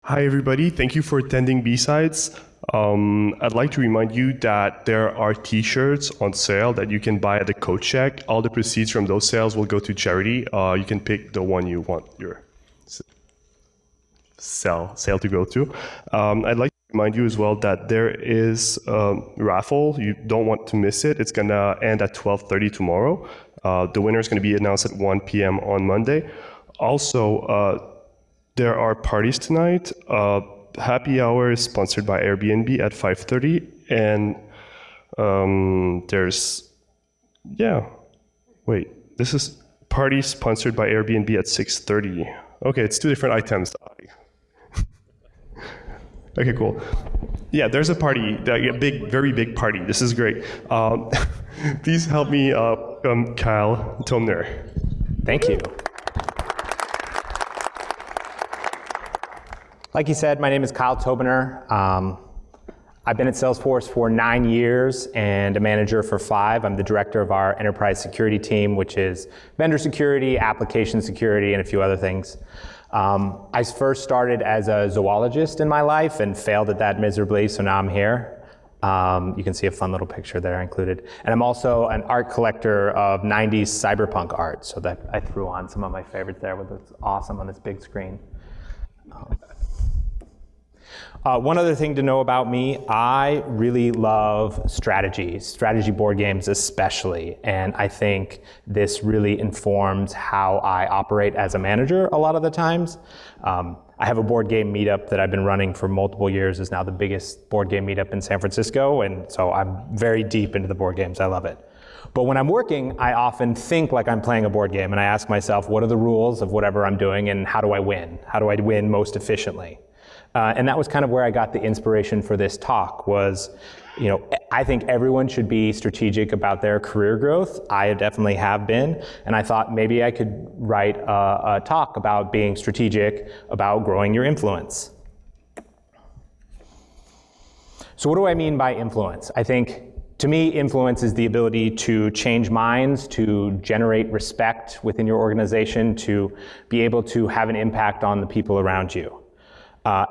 Hi, everybody. Thank you for attending B-Sides. I'd like to remind you that there are t-shirts on sale that you can buy at the coat check. All the proceeds from those sales will go to charity. You can pick the one you want your sale to go to. I'd like to remind you as well that there is a raffle. You don't want to miss it. It's going to end at 12:30 tomorrow. The winner is going to be announced at 1 p.m. on Monday. Also, there are parties tonight. Happy hour is sponsored by Airbnb at 5:30, and this is party sponsored by Airbnb at 6:30. Okay, it's two different items. Okay, cool. Yeah, there's a party, a big, very big party. This is great. Please help me welcome Kyle Tobener. Thank you. Like he said, my name is Kyle Tobener. I've been at Salesforce for 9 years and a manager for 5. I'm the director of our enterprise security team, which is vendor security, application security, and a few other things. I first started as a zoologist in my life and failed at that miserably, so now I'm here. You can see a fun little picture there included. And I'm also an art collector of 90s cyberpunk art, so that I threw on some of my favorites there, which is awesome on this big screen. One other thing to know about me, I really love strategy board games especially, and I think this really informs how I operate as a manager a lot of the times. I have a board game meetup that I've been running for multiple years. It's now the biggest board game meetup in San Francisco, and so I'm very deep into the board games. I love it. But when I'm working, I often think like I'm playing a board game, and I ask myself, what are the rules of whatever I'm doing, and how do I win? How do I win most efficiently? And that was kind of where I got the inspiration for this talk was, I think everyone should be strategic about their career growth. I definitely have been. And I thought maybe I could write a talk about being strategic, about growing your influence. So what do I mean by influence? I think, to me, influence is the ability to change minds, to generate respect within your organization, to be able to have an impact on the people around you.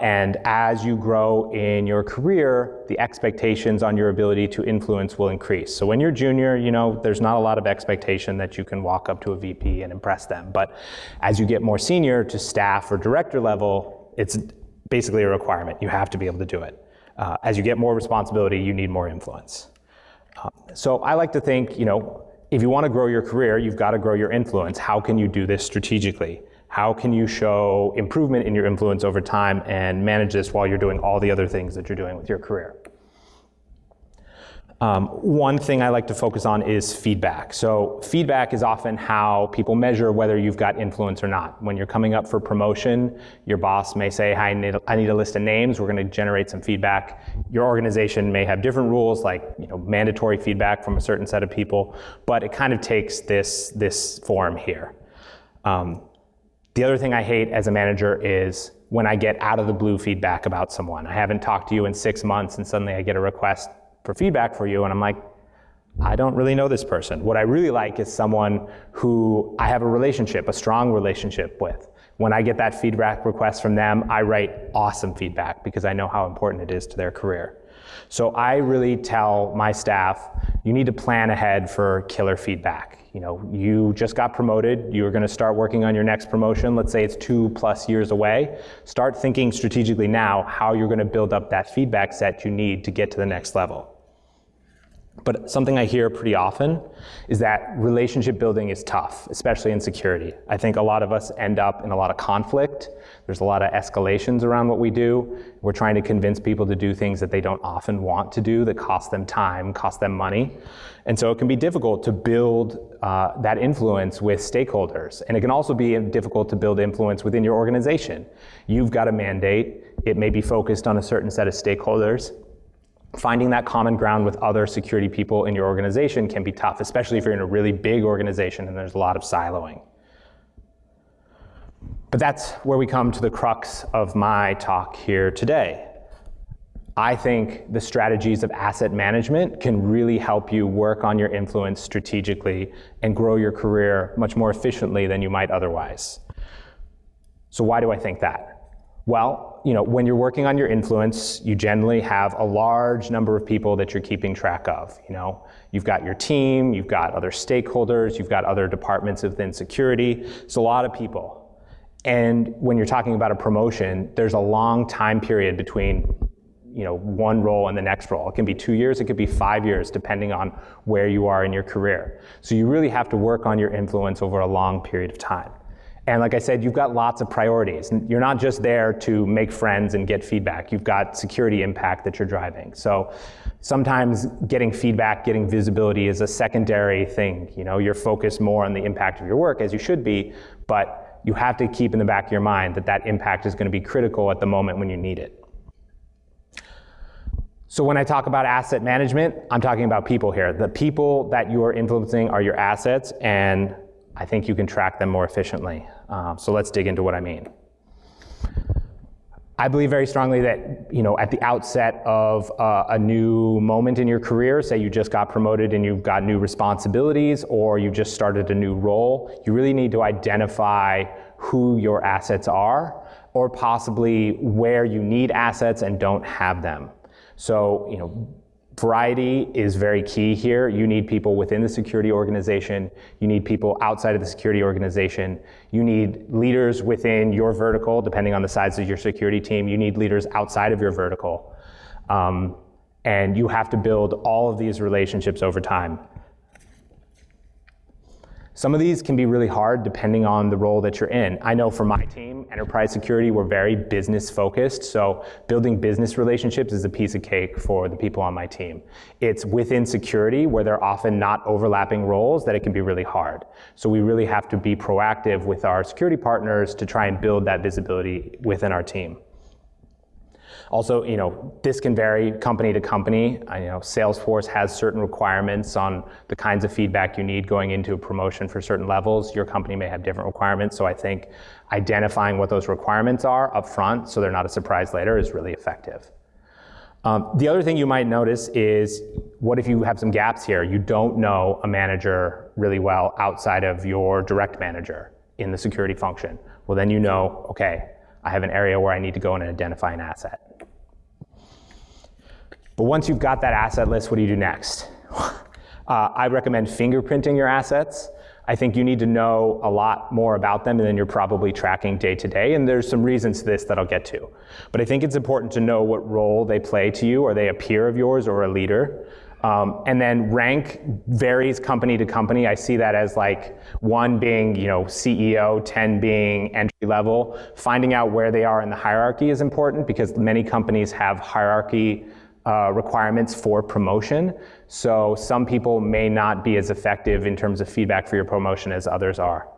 And as you grow in your career, the expectations on your ability to influence will increase. So when you're junior, there's not a lot of expectation that you can walk up to a VP and impress them. But as you get more senior to staff or director level, it's basically a requirement. You have to be able to do it. As you get more responsibility, you need more influence. So I like to think, if you want to grow your career, you've got to grow your influence. How can you do this strategically? How can you show improvement in your influence over time and manage this while you're doing all the other things that you're doing with your career? One thing I like to focus on is feedback. So feedback is often how people measure whether you've got influence or not. When you're coming up for promotion, your boss may say, "Hi, I need a list of names. We're going to generate some feedback." Your organization may have different rules, like mandatory feedback from a certain set of people, but it kind of takes this form here. The other thing I hate as a manager is when I get out of the blue feedback about someone. I haven't talked to you in 6 months and suddenly I get a request for feedback for you and I'm like, I don't really know this person. What I really like is someone who I have a strong relationship with. When I get that feedback request from them, I write awesome feedback because I know how important it is to their career. So I really tell my staff, you need to plan ahead for killer feedback. You just got promoted, you're going to start working on your next promotion. Let's say it's 2+ years away. Start thinking strategically now how you're going to build up that feedback set you need to get to the next level. But something I hear pretty often is that relationship building is tough, especially in security. I think a lot of us end up in a lot of conflict. There's a lot of escalations around what we do. We're trying to convince people to do things that they don't often want to do, that cost them time, cost them money. And so it can be difficult to build that influence with stakeholders. And it can also be difficult to build influence within your organization. You've got a mandate. It may be focused on a certain set of stakeholders. Finding that common ground with other security people in your organization can be tough, especially if you're in a really big organization and there's a lot of siloing. But that's where we come to the crux of my talk here today. I think the strategies of asset management can really help you work on your influence strategically and grow your career much more efficiently than you might otherwise. So why do I think that? Well, when you're working on your influence, you generally have a large number of people that you're keeping track of. You've got your team, you've got other stakeholders, you've got other departments within security. It's a lot of people. And when you're talking about a promotion, there's a long time period between one role and the next role. It can be 2 years, it could be 5 years, depending on where you are in your career. So you really have to work on your influence over a long period of time. And like I said, you've got lots of priorities. You're not just there to make friends and get feedback. You've got security impact that you're driving. So sometimes getting feedback, getting visibility is a secondary thing. You're focused more on the impact of your work, as you should be, but you have to keep in the back of your mind that impact is going to be critical at the moment when you need it. So when I talk about asset management, I'm talking about people here. The people that you are influencing are your assets, and I think you can track them more efficiently. So let's dig into what I mean. I believe very strongly that, at the outset of a new moment in your career, say you just got promoted and you've got new responsibilities, or you just started a new role, you really need to identify who your assets are, or possibly where you need assets and don't have them. So, variety is very key here. You need people within the security organization. You need people outside of the security organization. You need leaders within your vertical, depending on the size of your security team. You need leaders outside of your vertical. And you have to build all of these relationships over time. Some of these can be really hard depending on the role that you're in. I know for my team, enterprise security, we're very business focused, so building business relationships is a piece of cake for the people on my team. It's within security, where they're often not overlapping roles, that it can be really hard. So we really have to be proactive with our security partners to try and build that visibility within our team. Also, this can vary company to company. Salesforce has certain requirements on the kinds of feedback you need going into a promotion for certain levels. Your company may have different requirements, so I think identifying what those requirements are up front so they're not a surprise later is really effective. The other thing you might notice is, what if you have some gaps here? You don't know a manager really well outside of your direct manager in the security function. Well, then okay, I have an area where I need to go in and identify an asset. But once you've got that asset list, what do you do next? I recommend fingerprinting your assets. I think you need to know a lot more about them than you're probably tracking day to day, and there's some reasons to this that I'll get to. But I think it's important to know what role they play to you. Are they a peer of yours or a leader? And then rank varies company to company. I see that as like 1 being, CEO, 10 being entry level. Finding out where they are in the hierarchy is important, because many companies have hierarchy requirements for promotion. So some people may not be as effective in terms of feedback for your promotion as others are.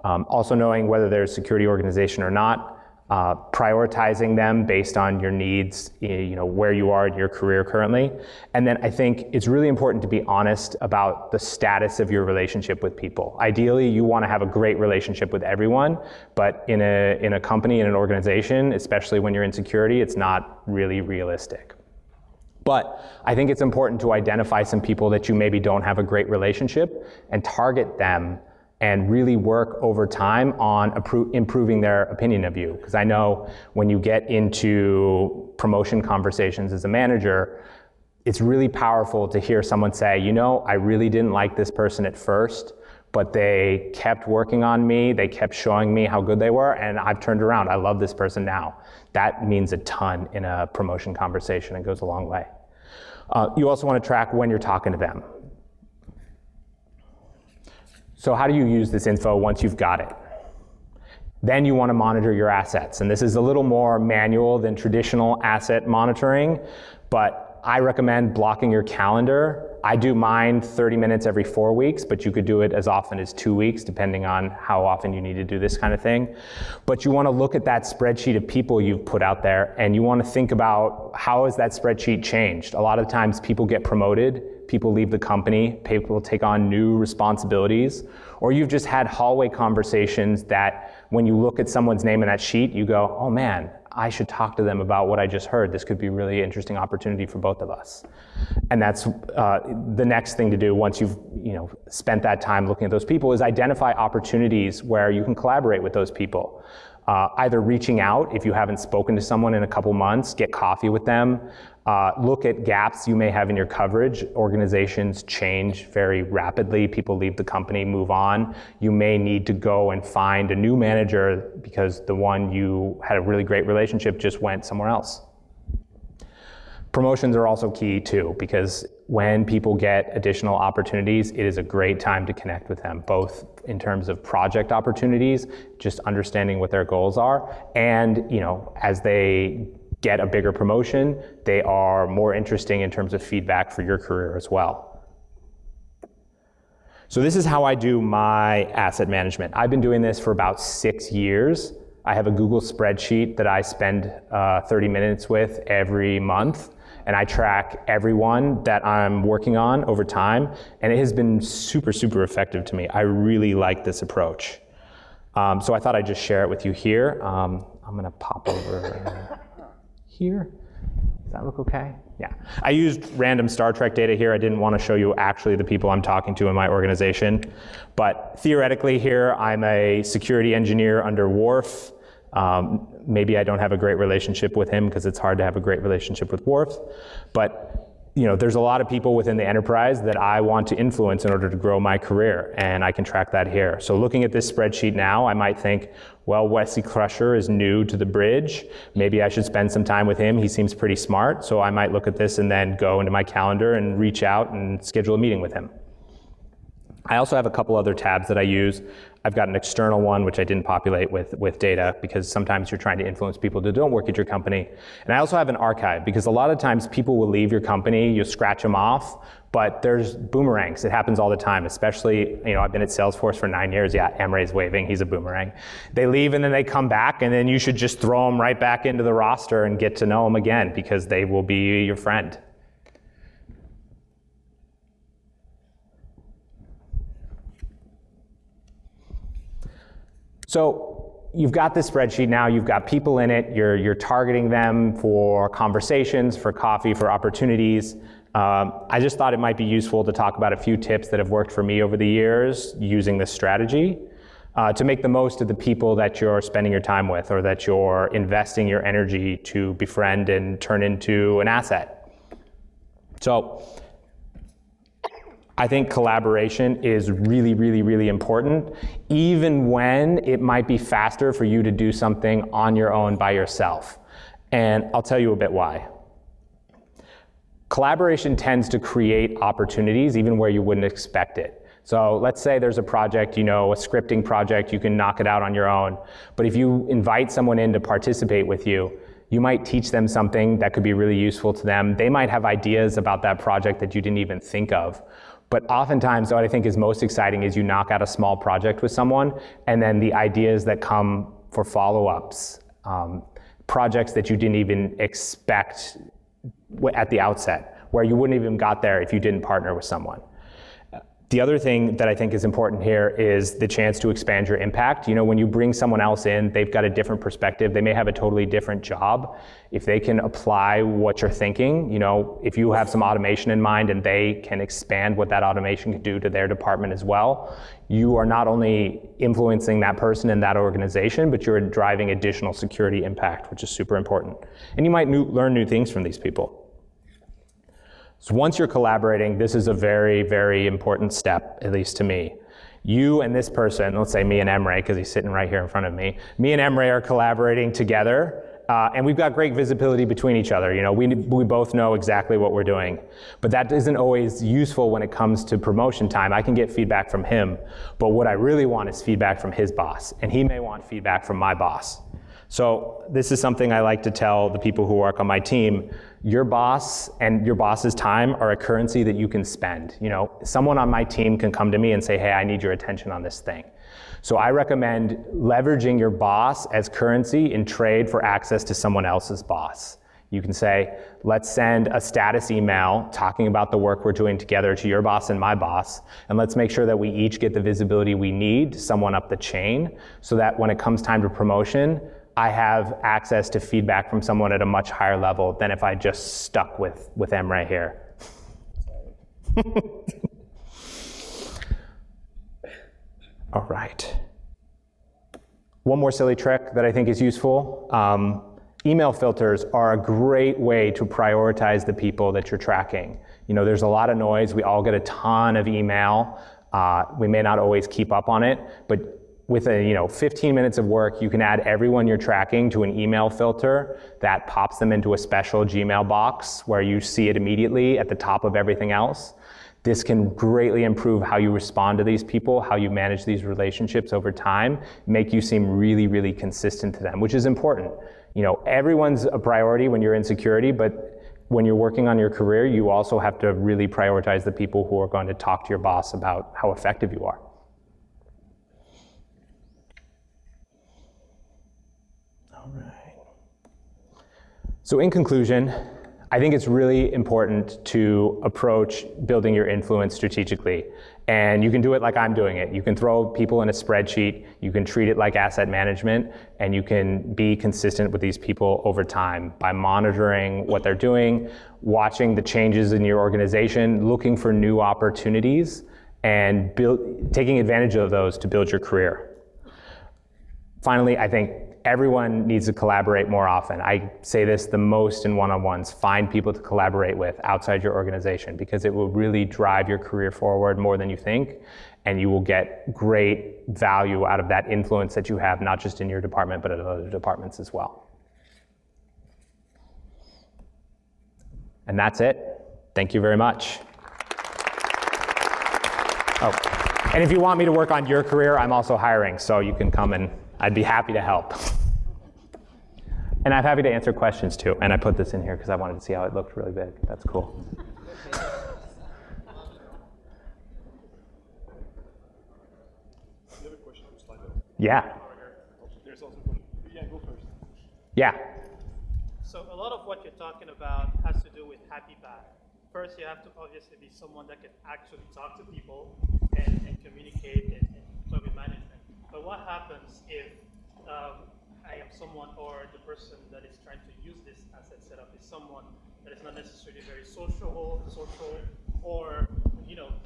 Also knowing whether there's a security organization or not. Prioritizing them based on your needs, where you are in your career currently. And then I think it's really important to be honest about the status of your relationship with people. Ideally, you want to have a great relationship with everyone, but in a company, in an organization, especially when you're in security, it's not really realistic. But I think it's important to identify some people that you maybe don't have a great relationship and target them and really work over time on improving their opinion of you. Because I know when you get into promotion conversations as a manager, it's really powerful to hear someone say, I really didn't like this person at first, but they kept working on me, they kept showing me how good they were, and I've turned around. I love this person now. That means a ton in a promotion conversation. It goes a long way. You also want to track when you're talking to them. So how do you use this info once you've got it? Then you want to monitor your assets. And this is a little more manual than traditional asset monitoring, but I recommend blocking your calendar. I do mine 30 minutes every 4 weeks, but you could do it as often as 2 weeks, depending on how often you need to do this kind of thing. But you want to look at that spreadsheet of people you've put out there, and you want to think about, how has that spreadsheet changed? A lot of times people get promoted, people leave the company, people take on new responsibilities, or you've just had hallway conversations that when you look at someone's name in that sheet, you go, oh man, I should talk to them about what I just heard. This could be a really interesting opportunity for both of us. And that's the next thing to do once you've spent that time looking at those people, is identify opportunities where you can collaborate with those people. Either reaching out if you haven't spoken to someone in a couple months, get coffee with them, look at gaps you may have in your coverage. Organizations change very rapidly. People leave the company, move on. You may need to go and find a new manager because the one you had a really great relationship just went somewhere else. Promotions are also key too, because when people get additional opportunities, it is a great time to connect with them, both in terms of project opportunities, just understanding what their goals are, and as they get a bigger promotion, they are more interesting in terms of feedback for your career as well. So this is how I do my asset management. I've been doing this for about 6 years. I have a Google spreadsheet that I spend 30 minutes with every month, and I track everyone that I'm working on over time, and it has been super, super effective to me. I really like this approach. So I thought I'd just share it with you here. I'm gonna pop over here. Does that look okay? Yeah. I used random Star Trek data here. I didn't want to show you actually the people I'm talking to in my organization. But theoretically here, I'm a security engineer under Worf. Maybe I don't have a great relationship with him because it's hard to have a great relationship with Worf. But there's a lot of people within the enterprise that I want to influence in order to grow my career, and I can track that here. So looking at this spreadsheet now, I might think, well, Wesley Crusher is new to the bridge. Maybe I should spend some time with him. He seems pretty smart. So I might look at this and then go into my calendar and reach out and schedule a meeting with him. I also have a couple other tabs that I use. I've got an external one, which I didn't populate with data because sometimes you're trying to influence people that don't work at your company. And I also have an archive because a lot of times people will leave your company, you scratch them off, but there's boomerangs. It happens all the time, especially, I've been at Salesforce for 9 years. Yeah, Emre's waving, he's a boomerang. They leave and then they come back, and then you should just throw them right back into the roster and get to know them again because they will be your friend. So you've got this spreadsheet now, you've got people in it, you're targeting them for conversations, for coffee, for opportunities. I just thought it might be useful to talk about a few tips that have worked for me over the years using this strategy to make the most of the people that you're spending your time with or that you're investing your energy to befriend and turn into an asset. So I think collaboration is really, really, really important, even when it might be faster for you to do something on your own by yourself. And I'll tell you a bit why. Collaboration tends to create opportunities even where you wouldn't expect it. So let's say there's a project, a scripting project, you can knock it out on your own. But if you invite someone in to participate with you, you might teach them something that could be really useful to them. They might have ideas about that project that you didn't even think of. But oftentimes what I think is most exciting is you knock out a small project with someone, and then the ideas that come for follow-ups, projects that you didn't even expect at the outset, where you wouldn't even got there if you didn't partner with someone. The other thing that I think is important here is the chance to expand your impact. When you bring someone else in, they've got a different perspective. They may have a totally different job. If they can apply what you're thinking, if you have some automation in mind and they can expand what that automation can do to their department as well, you are not only influencing that person in that organization, but you're driving additional security impact, which is super important. And you might learn new things from these people. So once you're collaborating, this is a very, very important step, at least to me. You and this person, let's say me and Emre, because he's sitting right here in front of me. Me and Emre are collaborating together, and we've got great visibility between each other. We both know exactly what we're doing. But that isn't always useful when it comes to promotion time. I can get feedback from him, but what I really want is feedback from his boss, and he may want feedback from my boss. So this is something I like to tell the people who work on my team. Your boss and your boss's time are a currency that you can spend. Someone on my team can come to me and say, hey, I need your attention on this thing. So I recommend leveraging your boss as currency in trade for access to someone else's boss. You can say, let's send a status email talking about the work we're doing together to your boss and my boss, and let's make sure that we each get the visibility we need to someone up the chain so that when it comes time to promotion, I have access to feedback from someone at a much higher level than if I just stuck with Emre here. All right. One more silly trick that I think is useful. Email filters are a great way to prioritize the people that you're tracking. There's a lot of noise. We all get a ton of email. We may not always keep up on it, but with 15 minutes of work, you can add everyone you're tracking to an email filter that pops them into a special Gmail box where you see it immediately at the top of everything else. This can greatly improve how you respond to these people, how you manage these relationships over time, make you seem really, really consistent to them, which is important. Everyone's a priority when you're in security, but when you're working on your career, you also have to really prioritize the people who are going to talk to your boss about how effective you are. All right. So in conclusion, I think it's really important to approach building your influence strategically. And you can do it like I'm doing it. You can throw people in a spreadsheet, you can treat it like asset management, and you can be consistent with these people over time by monitoring what they're doing, watching the changes in your organization, looking for new opportunities, and taking advantage of those to build your career. Finally, I think everyone needs to collaborate more often. I say this the most in one-on-ones. Find people to collaborate with outside your organization because it will really drive your career forward more than you think, and you will get great value out of that influence that you have, not just in your department, but at other departments as well. And that's it. Thank you very much. Oh, and if you want me to work on your career, I'm also hiring, so you can come and I'd be happy to help. And I'm happy to answer questions too. And I put this in here because I wanted to see how it looked really big. That's cool. You have a question for Slido? Yeah. There's also a question. Yeah, go first. Yeah. So a lot of what you're talking about has to do with happy bad. First, you have to obviously be someone that can actually talk to people and communicate and talk with management. But what happens if I am someone, or the person that is trying to use this asset setup is someone that is not necessarily very social, or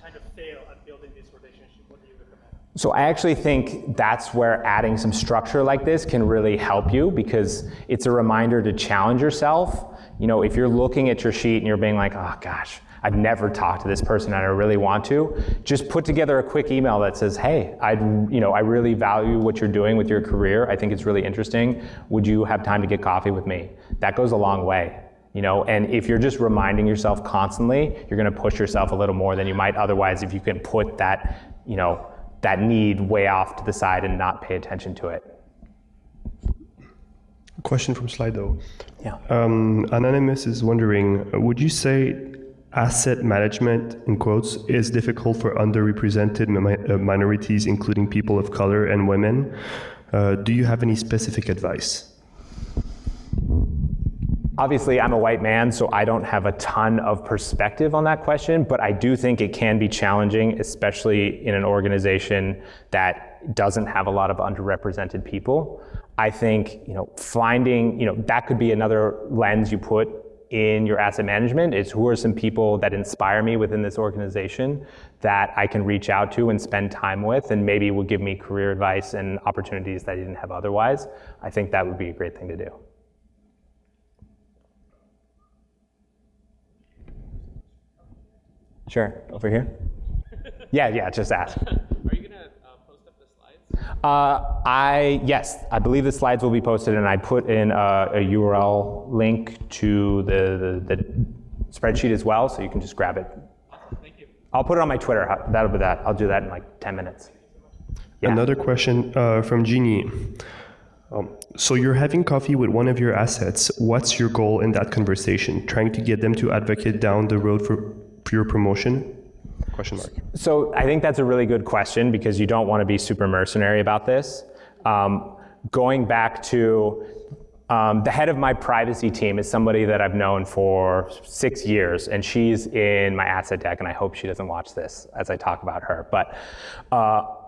kind of fail at building this relationship? What do you recommend? So I actually think that's where adding some structure like this can really help you, because it's a reminder to challenge yourself. If you're looking at your sheet and you're being like, oh gosh, I've never talked to this person and I really want to, just put together a quick email that says, hey, I really value what you're doing with your career. I think it's really interesting. Would you have time to get coffee with me? That goes a long way. And if you're just reminding yourself constantly, you're going to push yourself a little more than you might otherwise if you can put that, that need way off to the side and not pay attention to it. Question from Slido. Yeah. Anonymous is wondering, would you say asset management, in quotes, is difficult for underrepresented minorities, including people of color and women? Do you have any specific advice? Obviously, I'm a white man, so I don't have a ton of perspective on that question, but I do think it can be challenging, especially in an organization that doesn't have a lot of underrepresented people. I think, finding, that could be another lens you put in your asset management, is who are some people that inspire me within this organization that I can reach out to and spend time with, and maybe will give me career advice and opportunities that I didn't have otherwise. I think that would be a great thing to do. Sure, over here. Yeah, just ask. Are you going to post up the slides? Yes, I believe the slides will be posted, and I put in a URL link to the spreadsheet as well, so you can just grab it. Awesome, thank you. I'll put it on my Twitter. That'll be that. I'll do that in like 10 minutes. Yeah. Another question from Jeannie. So you're having coffee with one of your assets. What's your goal in that conversation? Trying to get them to advocate down the road for your promotion? Question mark. So I think that's a really good question, because you don't want to be super mercenary about this. Going back to the head of my privacy team is somebody that I've known for 6 years, and she's in my asset deck, and I hope she doesn't watch this as I talk about her. But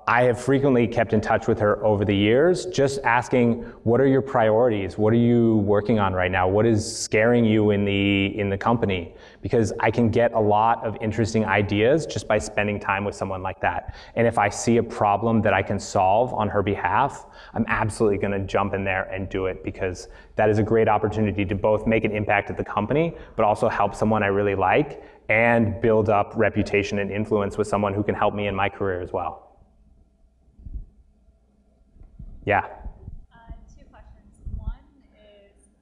I have frequently kept in touch with her over the years, just asking, what are your priorities? What are you working on right now? What is scaring you in the company? Because I can get a lot of interesting ideas just by spending time with someone like that. And if I see a problem that I can solve on her behalf, I'm absolutely going to jump in there and do it, because that is a great opportunity to both make an impact at the company, but also help someone I really like and build up reputation and influence with someone who can help me in my career as well. Yeah. Two questions. One is,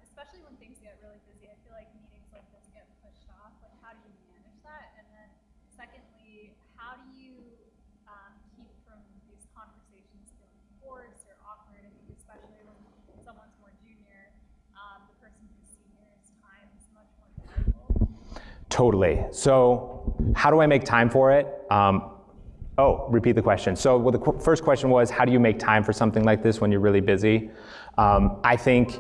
especially when things get really busy, I feel like meetings like this get pushed off. Like, how do you manage that? And then, secondly, how do you keep from these conversations feeling forced or awkward? I think especially when someone's more junior, the person who's senior's time is much more valuable. Totally. So, how do I make time for it? Repeat the question. So the first question was, how do you make time for something like this when you're really busy? I think,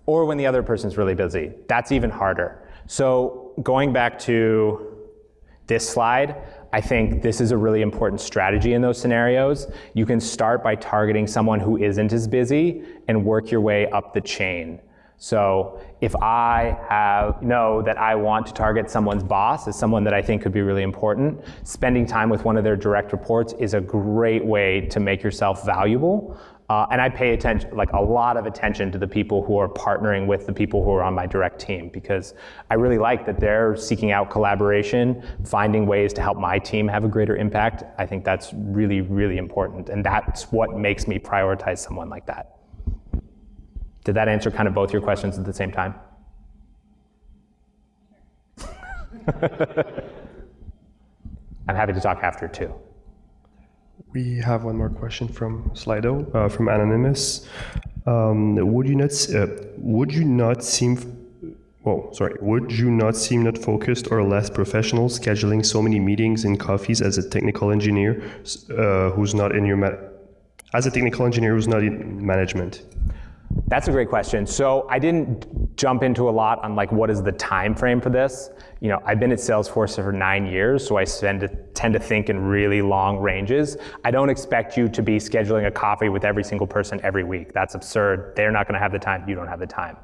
or when the other person's really busy. That's even harder. So going back to this slide, I think this is a really important strategy in those scenarios. You can start by targeting someone who isn't as busy and work your way up the chain. So if I know that I want to target someone's boss as someone that I think could be really important, spending time with one of their direct reports is a great way to make yourself valuable. And I pay attention, like a lot of attention, to the people who are partnering with the people who are on my direct team, because I really like that they're seeking out collaboration, finding ways to help my team have a greater impact. I think that's really, really important. And that's what makes me prioritize someone like that. Did that answer kind of both your questions at the same time? I'm happy to talk after too. We have one more question from Slido, from Anonymous. Would you not seem not focused or less professional scheduling so many meetings and coffees as a technical engineer who's not in management? That's a great question. So I didn't jump into a lot on like what is the time frame for this. You know, I've been at Salesforce for 9 years, so I tend to think in really long ranges. I don't expect you to be scheduling a coffee with every single person every week. That's absurd. They're not going to have the time. You don't have the time.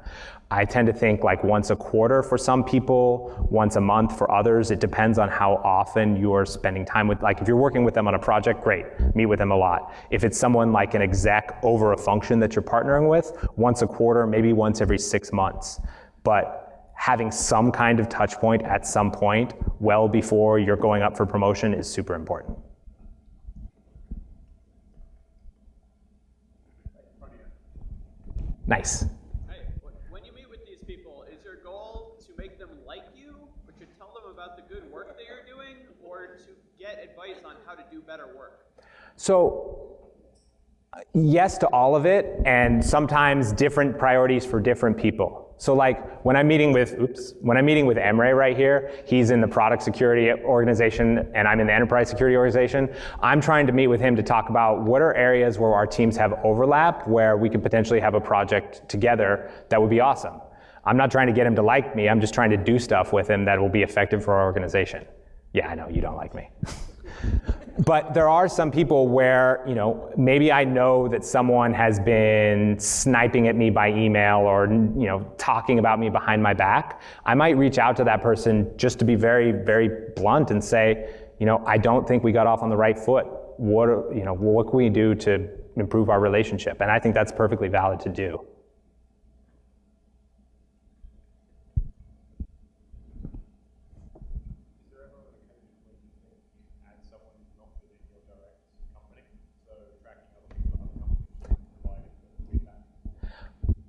I tend to think like once a quarter for some people, once a month for others. It depends on how often you're spending time with, like if you're working with them on a project, great, meet with them a lot. If it's someone like an exec over a function that you're partnering with, once a quarter, maybe once every 6 months. But having some kind of touch point at some point well before you're going up for promotion is super important. Nice. When you meet with these people, is your goal to make them like you, or to tell them about the good work that you're doing, or to get advice on how to do better work? So, yes to all of it, and sometimes different priorities for different people. So like when I'm meeting with Emre right here, he's in the product security organization and I'm in the enterprise security organization. I'm trying to meet with him to talk about what are areas where our teams have overlap, where we could potentially have a project together that would be awesome. I'm not trying to get him to like me, I'm just trying to do stuff with him that will be effective for our organization. Yeah, I know, you don't like me. But there are some people where, you know, maybe I know that someone has been sniping at me by email or, you know, talking about me behind my back. I might reach out to that person just to be very, very blunt and say, you know, I don't think we got off on the right foot. What can we do to improve our relationship? And I think that's perfectly valid to do.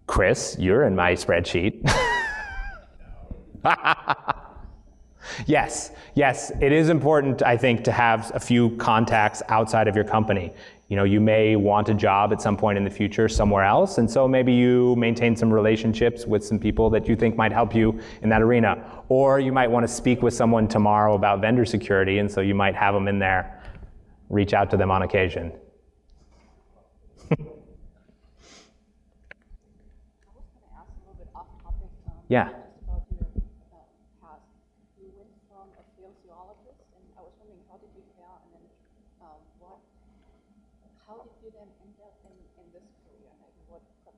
Chris, you're in my spreadsheet. Yes, it is important, I think, to have a few contacts outside of your company. You know, you may want a job at some point in the future somewhere else, and so maybe you maintain some relationships with some people that you think might help you in that arena. Or you might want to speak with someone tomorrow about vendor security, and so you might have them in there. Reach out to them on occasion. Yeah. Just about your past. You went from a field zoologist, and I was wondering, how did you get out and then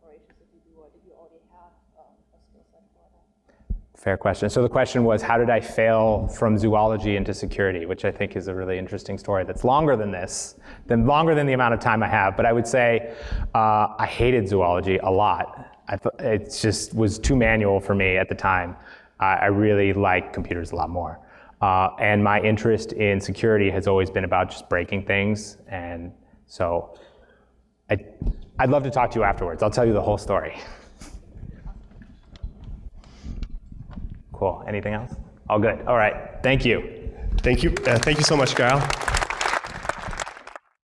operations did you do, or did you already have a skill set for that? Fair question. So the question was, how did I fail from zoology into security, which I think is a really interesting story that's longer than this, longer than the amount of time I have. But I would say I hated zoology a lot. It just was too manual for me at the time. I really like computers a lot more. And my interest in security has always been about just breaking things. And so I'd love to talk to you afterwards. I'll tell you the whole story. Cool. Anything else? All good. All right. Thank you. Thank you. Thank you so much, Kyle.